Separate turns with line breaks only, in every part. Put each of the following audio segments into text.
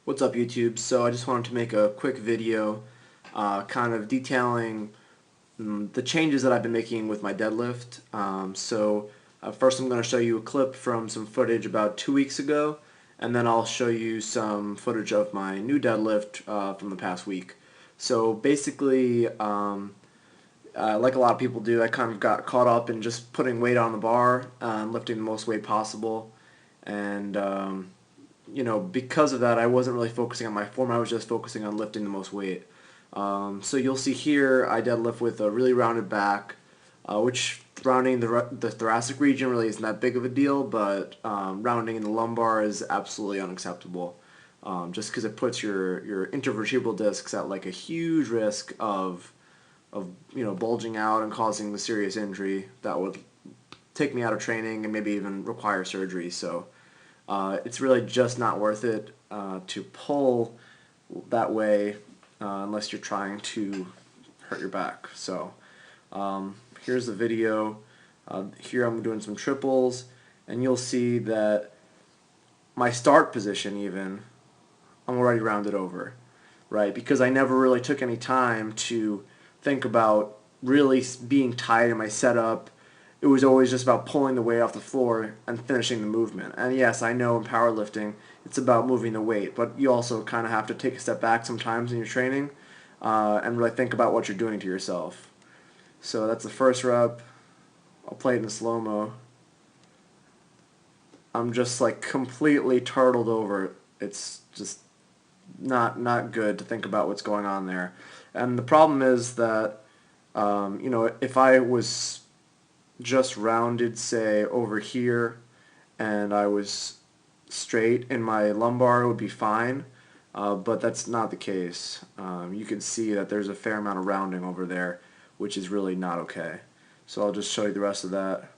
What's up, YouTube? So I just wanted to make a quick video kind of detailing the changes that I've been making with my deadlift. First I'm going to show you a clip from some footage about 2 weeks ago, and then I'll show you some footage of my new deadlift from the past week. So basically, like a lot of people do, I kind of got caught up in just putting weight on the bar, lifting the most weight possible, and because of that, I wasn't really focusing on my form. I was just focusing on lifting the most weight. So you'll see here, I deadlift with a really rounded back, which rounding the thoracic region really isn't that big of a deal, but rounding in the lumbar is absolutely unacceptable. Just because it puts your intervertebral discs at like a huge risk of bulging out and causing a serious injury that would take me out of training and maybe even require surgery. So it's really just not worth it to pull that way unless you're trying to hurt your back. So here's the video. Here I'm doing some triples, and you'll see that my start position even, I'm already rounded over, right? Because I never really took any time to think about really being tight in my setup. It was always just about pulling the weight off the floor and finishing the movement. And yes, I know in powerlifting it's about moving the weight, but you also kind of have to take a step back sometimes in your training and really think about what you're doing to yourself. So that's the first rep. I'll play it in slow-mo. I'm just like completely turtled over. It's just not good to think about what's going on there. And the problem is that if I was just rounded, say, over here, and I was straight in my lumbar, it would be fine, but that's not the case. You can see that there's a fair amount of rounding over there, which is really not okay. So I'll just show you the rest of that.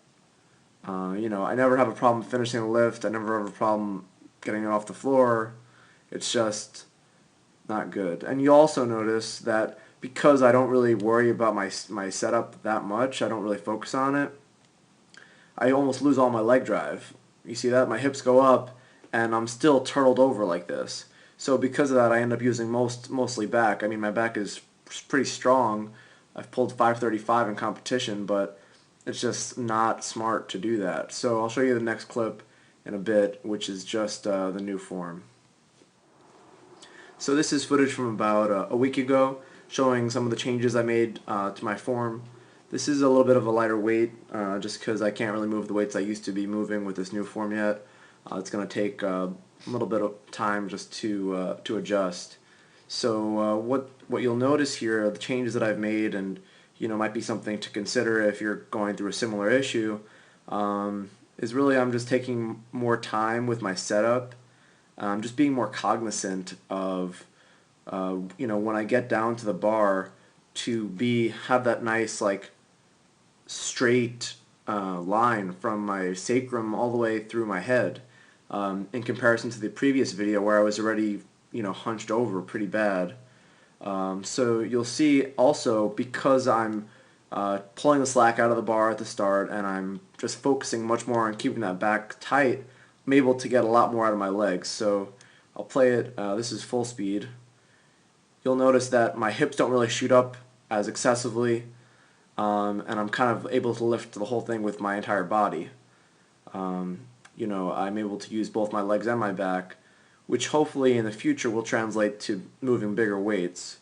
I never have a problem finishing the lift. I never have a problem getting it off the floor. It's just not good. And you also notice that because I don't really worry about my setup that much, I don't really focus on it, I almost lose all my leg drive. You see that? My hips go up, and I'm still turtled over like this. So because of that, I end up using mostly back. I mean, my back is pretty strong. I've pulled 535 in competition, but it's just not smart to do that. So I'll show you the next clip in a bit, which is just the new form. So this is footage from about a week ago, showing some of the changes I made to my form. This is a little bit of a lighter weight, just because I can't really move the weights I used to be moving with this new form yet. It's going to take a little bit of time just to adjust. So what you'll notice here are the changes that I've made, and might be something to consider if you're going through a similar issue. Is really I'm just taking more time with my setup. Just being more cognizant of, when I get down to the bar, to have that nice like straight line from my sacrum all the way through my head, in comparison to the previous video where I was already hunched over pretty bad. So you'll see also, because I'm pulling the slack out of the bar at the start and I'm just focusing much more on keeping that back tight, I'm able to get a lot more out of my legs. So I'll play it, this is full speed. You'll notice that my hips don't really shoot up as excessively, and I'm kind of able to lift the whole thing with my entire body. I'm able to use both my legs and my back, which hopefully in the future will translate to moving bigger weights.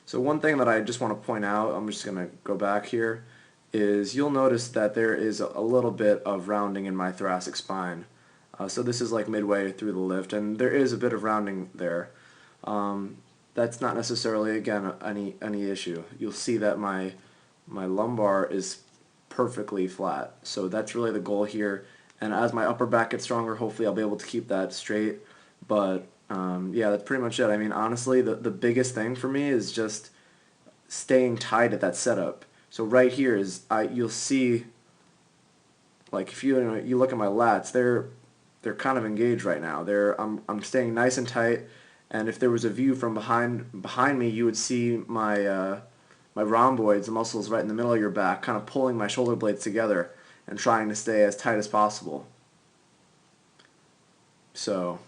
So one thing that I just want to point out, I'm just going to go back here, is you'll notice that there is a little bit of rounding in my thoracic spine. So this is like midway through the lift, and there is a bit of rounding there. That's not necessarily, again, any issue. You'll see that my lumbar is perfectly flat. So that's really the goal here. And as my upper back gets stronger, hopefully I'll be able to keep that straight. But yeah, that's pretty much it. I mean, honestly, the biggest thing for me is just staying tight at that setup. So right here is you'll see, like, if you look at my lats, they're kind of engaged right now. I'm staying nice and tight, and if there was a view from behind me, you would see my my rhomboids, the muscles right in the middle of your back, kind of pulling my shoulder blades together and trying to stay as tight as possible. So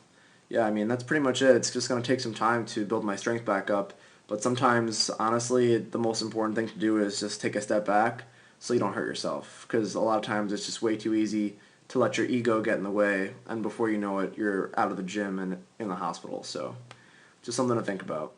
Yeah, I mean, that's pretty much it. It's just going to take some time to build my strength back up. But sometimes, honestly, the most important thing to do is just take a step back so you don't hurt yourself. Because a lot of times it's just way too easy to let your ego get in the way, and before you know it, you're out of the gym and in the hospital. So, just something to think about.